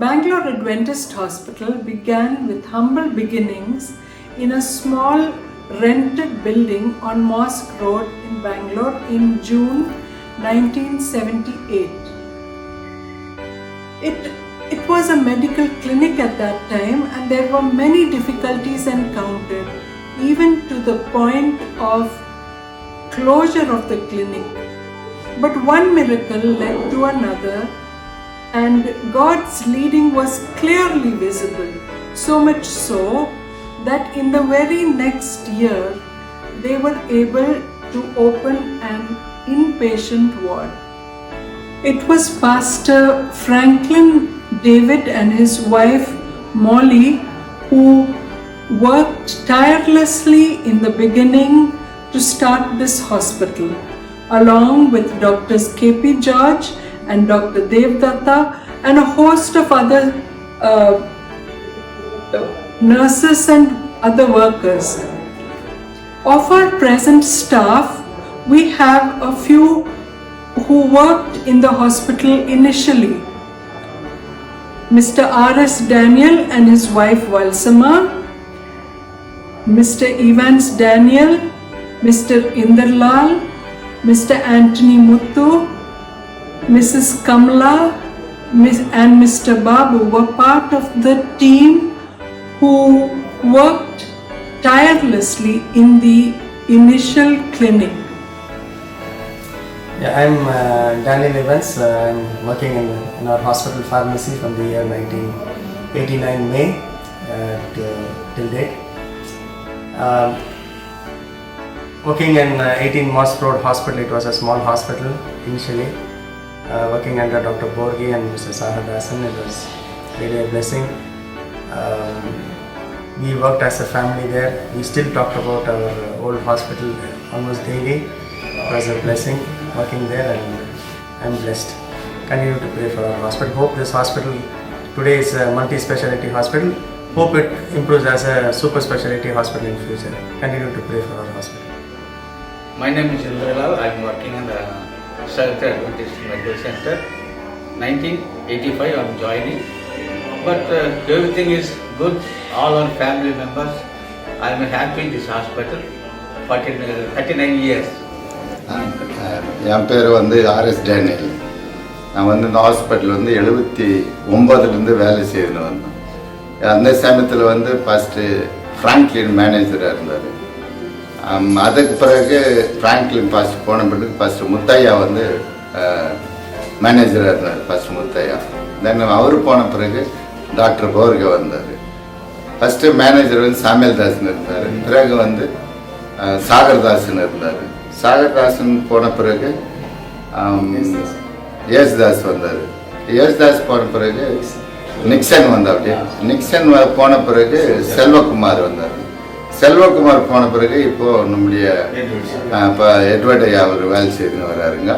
Bangalore Adventist Hospital began with humble beginnings in a small rented building on Mosque Road in Bangalore in June 1978. It was a medical clinic at that time, and there were many difficulties encountered, even to the point of closure of the clinic. But one miracle led to another, and God's leading was clearly visible, so much so that in the very next year they were able to open an inpatient ward. It was Pastor Franklin David and his wife Molly who worked tirelessly in the beginning to start this hospital, along with Drs. K.P. George and Dr. Devdatta and a host of other nurses and other workers. Of our present staff, we have a few who worked in the hospital initially. Mr. R.S. Daniel and his wife Valsama, Mr. Evans Daniel, Mr. Inderlal, Mr. Anthony Muthu, Mrs. Kamla, and Mr. Babu were part of the team who worked tirelessly in the initial clinic. Yeah, I'm Daniel Evans. I'm working in our hospital pharmacy from the year 1989 May till date. Working in 18 Mosque Road Hospital. It was a small hospital initially. Working under Dr. Borgi and Mr. Sahadasan. It was really a blessing. We worked as a family there. We still talked about our old hospital almost daily. It was a blessing working there, and I'm blessed. Continue to pray for our hospital. Hope this hospital today is a multi-speciality hospital. Hope it improves as a super speciality hospital in future. Continue to pray for our hospital. My name is Inderlal. I'm working in the Seventh Adventist Medical Center. 1985 I'm joining. But everything is good. All our family members. I'm happy in this hospital. 39 years. என் பேர் RS Daniel. நான் இந்த hospital 79லேருந்து வேலை செய்துன்னு வந்தேன். அந்த சமயத்தில் first Franklin மேனேஜராக இருந்தார். அதுக்கு பிறகு ஃப்ராங்க்லின் ஃபஸ்ட்டு போன பிறகு ஃபஸ்ட்டு முத்தையா மேனேஜராக இருந்தார். ஃபஸ்ட்டு முத்தையா. தென் அவர் போன பிறகு டாக்டர் போர்கே வந்தார். ஃபஸ்ட்டு மேனேஜர் சாமியல் தாஸ்ன்னு இருந்தார். பிறகு சாகர்தாஸ்ன்னு இருந்தார். சாகர்தாசன் போன பிறகு யேசுதாஸ் வந்தார். யேசுதாஸ் போன பிறகு நிக்சன் வந்தார். நிக்சன் போன பிறகு செல்வகுமார் வந்தார். செல்வகுமார் போன பிறகு இப்போது நம்முடைய இப்போ எட்வர்ட் ஐயா அவர் வேலை செய்துன்னு வர்றாருங்க.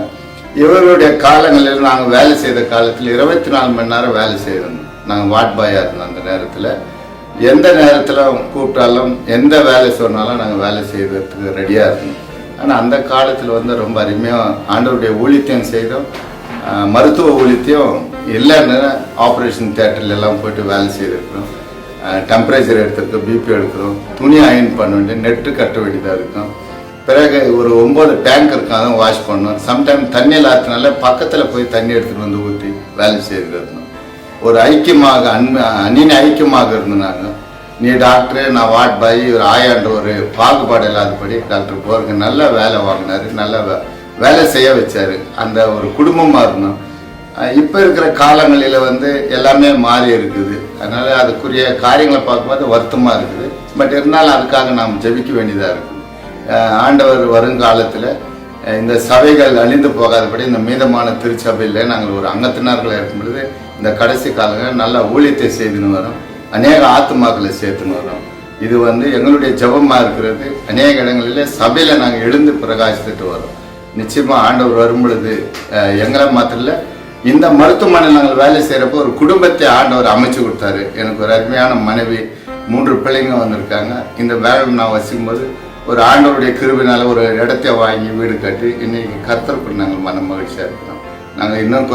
இவருடைய காலங்களில் நாங்கள் வேலை செய்த காலத்தில் 24 மணி நேரம் வேலை செய்யணும். நாங்கள் வார்ட் பாயாக இருந்தோம். அந்த நேரத்தில் எந்த நேரத்தில் கூப்பிட்டாலும் எந்த வேலை சொன்னாலும் நாங்கள் வேலை செய்வதற்கு ரெடியாக இருந்தோம். ஆனால் அந்த காலத்தில் ரொம்ப அருமையாக ஆண்டவருடைய ஊழியத்தையும் செய்தோம். மருத்துவ ஊழியத்தையும் இல்லைன்னு ஆப்ரேஷன் தியேட்டர்லாம் போய்ட்டு வேலை செய்திருக்கிறோம். டெம்பரேச்சர் எடுத்துருக்கோம், பிபி எடுக்கிறோம், துணி அயன் பண்ண வேண்டிய நெட்டு கட்ட வேண்டியதாக இருக்கும். பிறகு ஒரு 9 டேங்க் இருக்காதான் வாஷ் பண்ணோம். சம்டைம் தண்ணி இல்லாததுனால பக்கத்தில் போய் தண்ணி எடுத்துகிட்டு ஊற்றி வேலை செய்திருந்தோம். ஒரு ஐக்கியமாக அந்நிய ஐக்கியமாக இருந்தோம். நீ டாக்டரு, நான் வார்ட் பாய், ஒரு ஆயான்ற ஒரு பாகுபாடு இல்லாதபடி டாக்டர் போருக்கு நல்ல வேலை வாங்கினார். நல்ல வேலை செய்ய வச்சார். அந்த ஒரு குடும்பமாக இருந்தோம். இப்போ இருக்கிற காலங்களில் எல்லாமே மாறி இருக்குது. அதனால் அதுக்குரிய காரியங்களை பார்க்கும்போது வருத்தமாக இருக்குது. பட் இருந்தாலும் அதுக்காக நாம் ஜெபிக்க வேண்டியதாக இருக்குது. ஆண்டவர் வருங்காலத்தில் இந்த சபைகள் அழிந்து போகாதபடி இந்த மீதமான திருச்சபையில் நாங்கள் ஒரு அங்கத்தினர்களாக இருக்கும் பொழுது இந்த கடைசி காலங்களில் நல்ல ஊழியத்தை செய்துன்னு வரோம். அநேக ஆத்துமாக்களை சேர்த்துன்னு வரோம். இது எங்களுடைய ஜபமாக இருக்கிறது. அநேக இடங்களில் சபையில் நாங்கள் எழுந்து பிரகாசித்துட்டு வரோம். நிச்சயமாக ஆண்டவர் வரும் பொழுது எங்களை மாத்திரல, இந்த மருத்துவமனையில் நாங்கள் வேலை செய்கிறப்போ ஒரு குடும்பத்தை ஆண்டவர் அமைச்சு கொடுத்தாரு. எனக்கு ஒரு அருமையான மனைவி, 3 பிள்ளைங்க வந்திருக்காங்க. இந்த வேலை நான் வசிக்கும்போது ஒரு ஆண்டவருடைய கிருபினால ஒரு இடத்தை வாங்கி வீடு கட்டி இன்னைக்கு கர்த்தருக்கு நாங்கள் மன மகிழ்ச்சியாக இருக்கிறோம். நாங்கள் இன்னும்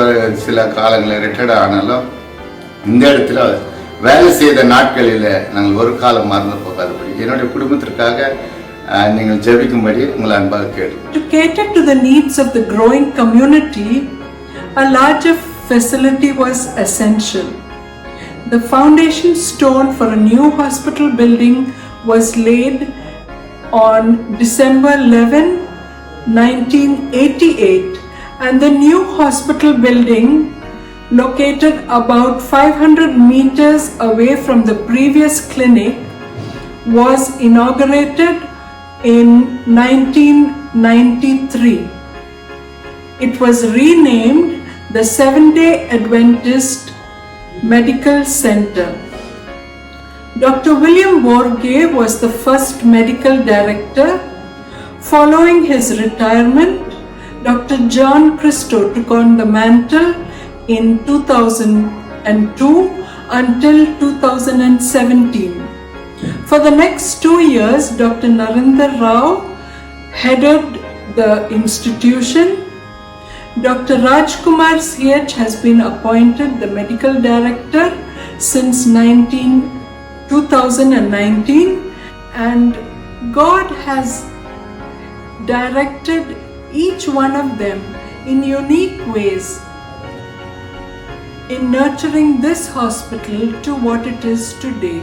சில காலங்களில் ரிட்டையர்ட் ஆனாலும் இந்த இடத்துல வேலை செய்த நாட்களில் நாங்கள் ஒரு காலம் மறந்து போகாதபடி என்னுடைய குடும்பத்திற்காக நீங்கள் ஜெபிக்கும்படி உங்களை அன்பாக கேட்கிறேன். To cater to the needs of the growing community, a larger facility was essential. The foundation stone for a new hospital building was laid on December 11, 1988, and the new hospital building, located about 500 meters away from the previous clinic, was inaugurated in 1993. It was renamed the Seventh-day Adventist Medical Center. Dr. William Borge was the first medical director. Following his retirement, Dr. John Christo took on the mantle in 2002 until 2017. For the next 2 years, Dr. Narendra Rao headed the institution. Dr. Rajkumar CH has been appointed the medical director since 2019, and God has directed each one of them in unique ways in nurturing this hospital to what it is today.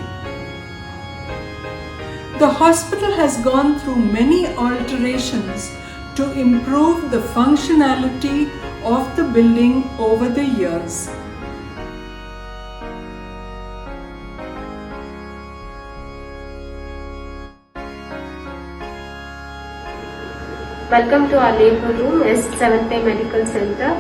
The hospital has gone through many alterations to improve the functionality of the building over the years. Welcome to our labor room as Seventh-day Medical Center.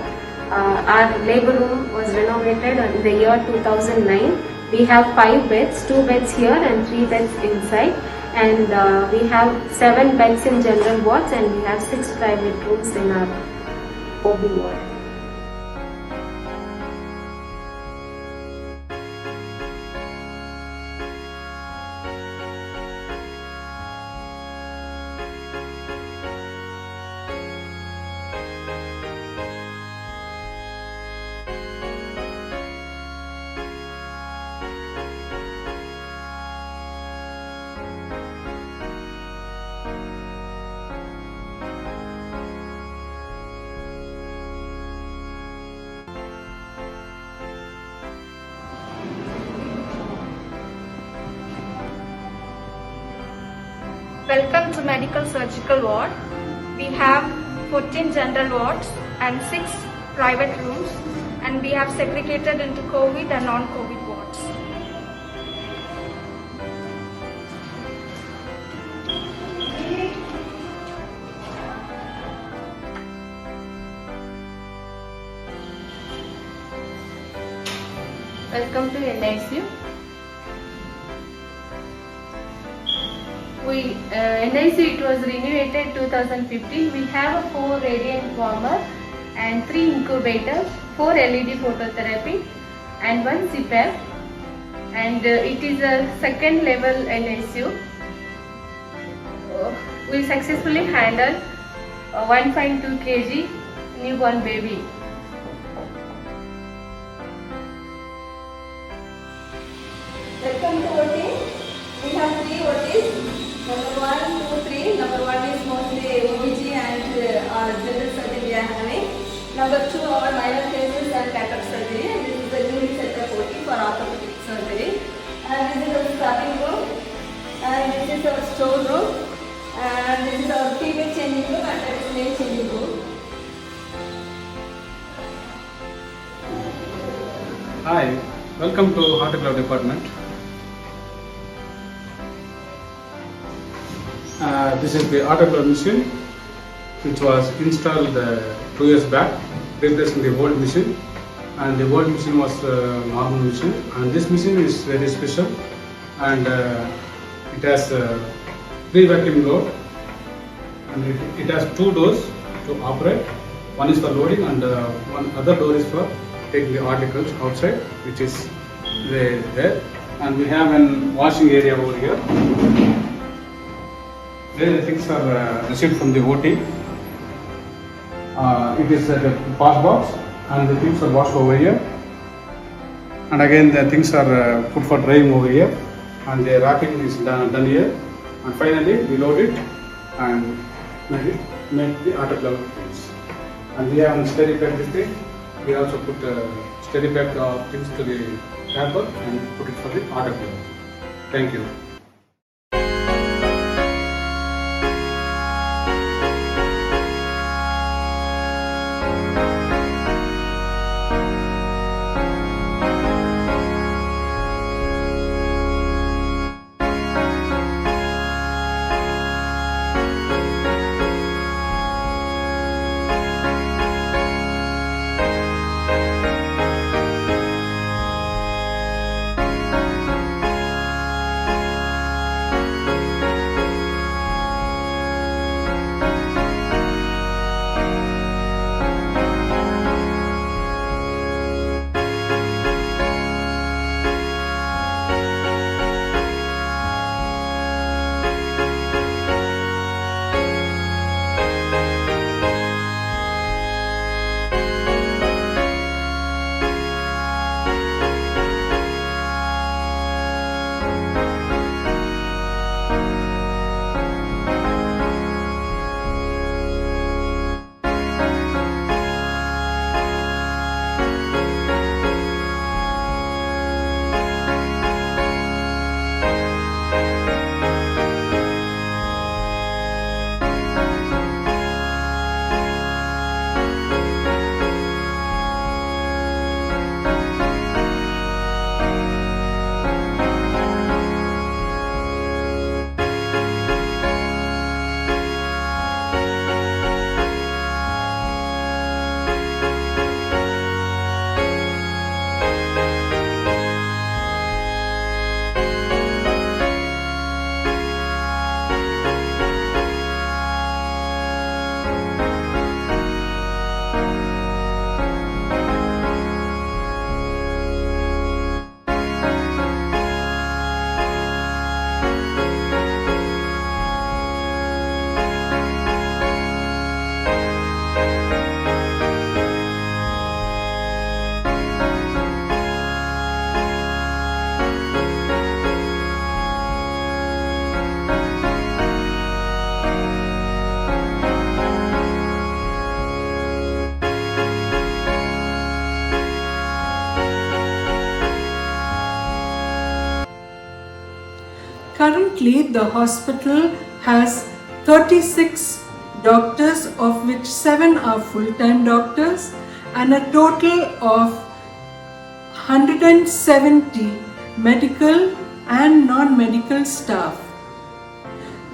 Our labor room was renovated in the year 2009. We have 5 beds, 2 beds here and 3 beds inside. And we have 7 beds in general wards, and we have 6 private rooms in our OB ward. Welcome to Medical Surgical Ward. We have 14 general wards and 6 private rooms, and we have segregated into COVID and non-COVID wards. Welcome to NICU. NICU, it was renovated 2015. We have a 4 radiant warmer and 3 incubators, 4 LED phototherapy and 1 CPAP, and it is a second level NICU. We successfully handled a 1.2 kg newborn baby. Welcome to OT. We have 3 OTs. Number 1, 2, 3. Number 1 is mostly OBG and general surgery we are having. Number 2, our minor cases and cataract surgery. And this is the newly set up OT for orthopedic surgery. And this is our starting room. And this is our store room. And this is our female changing room and that is male changing room. Hi, welcome to Autoclave department. This is the autoclave machine which was installed 2 years back, replacing the old machine, and the old machine was normal machine, and this machine is very special, and it has pre-vacuum load, and it has 2 doors to operate. One is for loading and one other door is for taking the articles outside, which is there, and we have an washing area over here. Where the things are received from the OT. It is the pass box, and the things are washed over here. and again the things are put for drying over here, and the wrapping is done here, and finally we load it and make the autoclave things. And we have steady pack this thing. We also put steady pack things to the wrapper and put it for the autoclave. Thank you. Currently, the hospital has 36 doctors, of which 7 are full-time doctors, and a total of 170 medical and non-medical staff.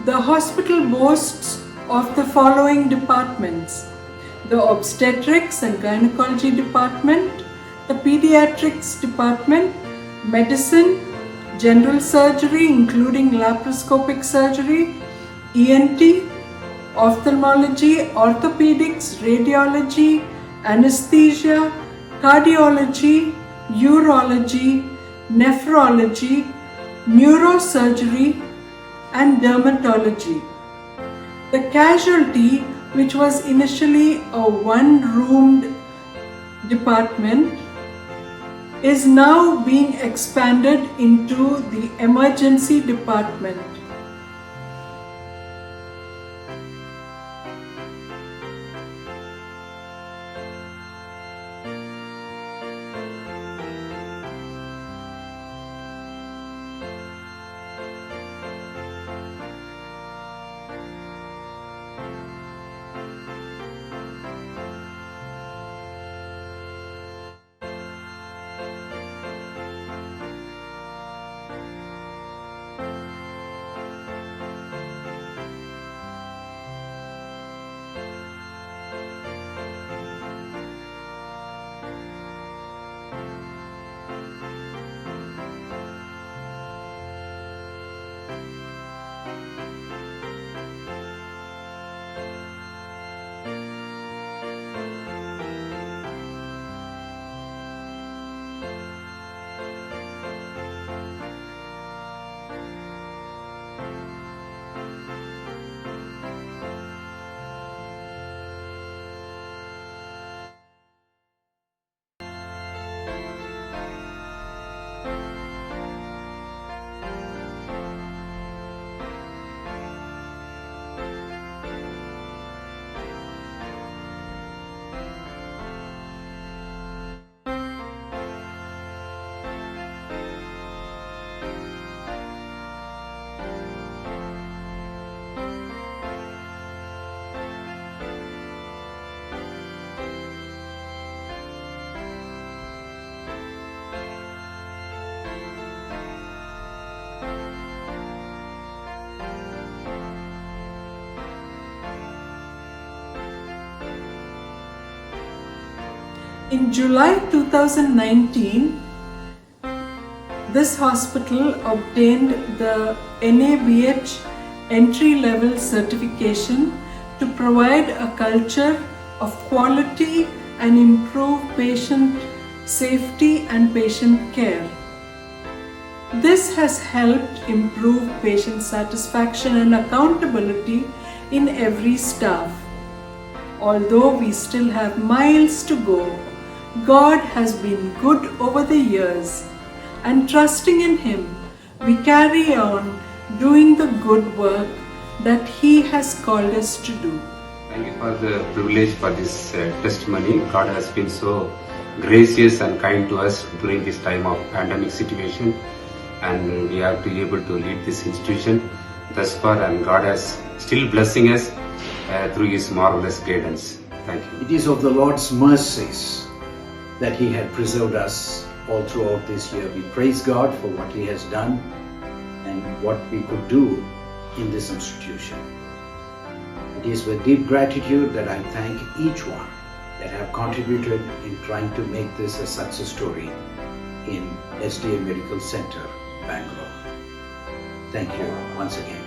The hospital boasts of the following departments: the obstetrics and gynecology department, the pediatrics department, medicine, general surgery including laparoscopic surgery, ENT, ophthalmology, orthopedics, radiology, anesthesia, cardiology, urology, nephrology, neurosurgery, and dermatology. The casualty, which was initially a one-roomed department, is now being expanded into the emergency department. In July 2019, this hospital obtained the NABH entry-level certification to provide a culture of quality and improve patient safety and patient care. This has helped improve patient satisfaction and accountability in every staff. Although we still have miles to go, God has been good over the years, and trusting in Him, we carry on doing the good work that He has called us to do. Thank you for the privilege for this testimony. God has been so gracious and kind to us during this time of pandemic situation, and we have to be able to lead this institution thus far, and God has still blessing us through His marvelous guidance. Thank you. It is of the Lord's mercies that He had preserved us all throughout this year. We praise God for what He has done and what we could do in this institution. It is with deep gratitude that I thank each one that have contributed in trying to make this a success story in SDA Medical Center, Bangalore. Thank you once again.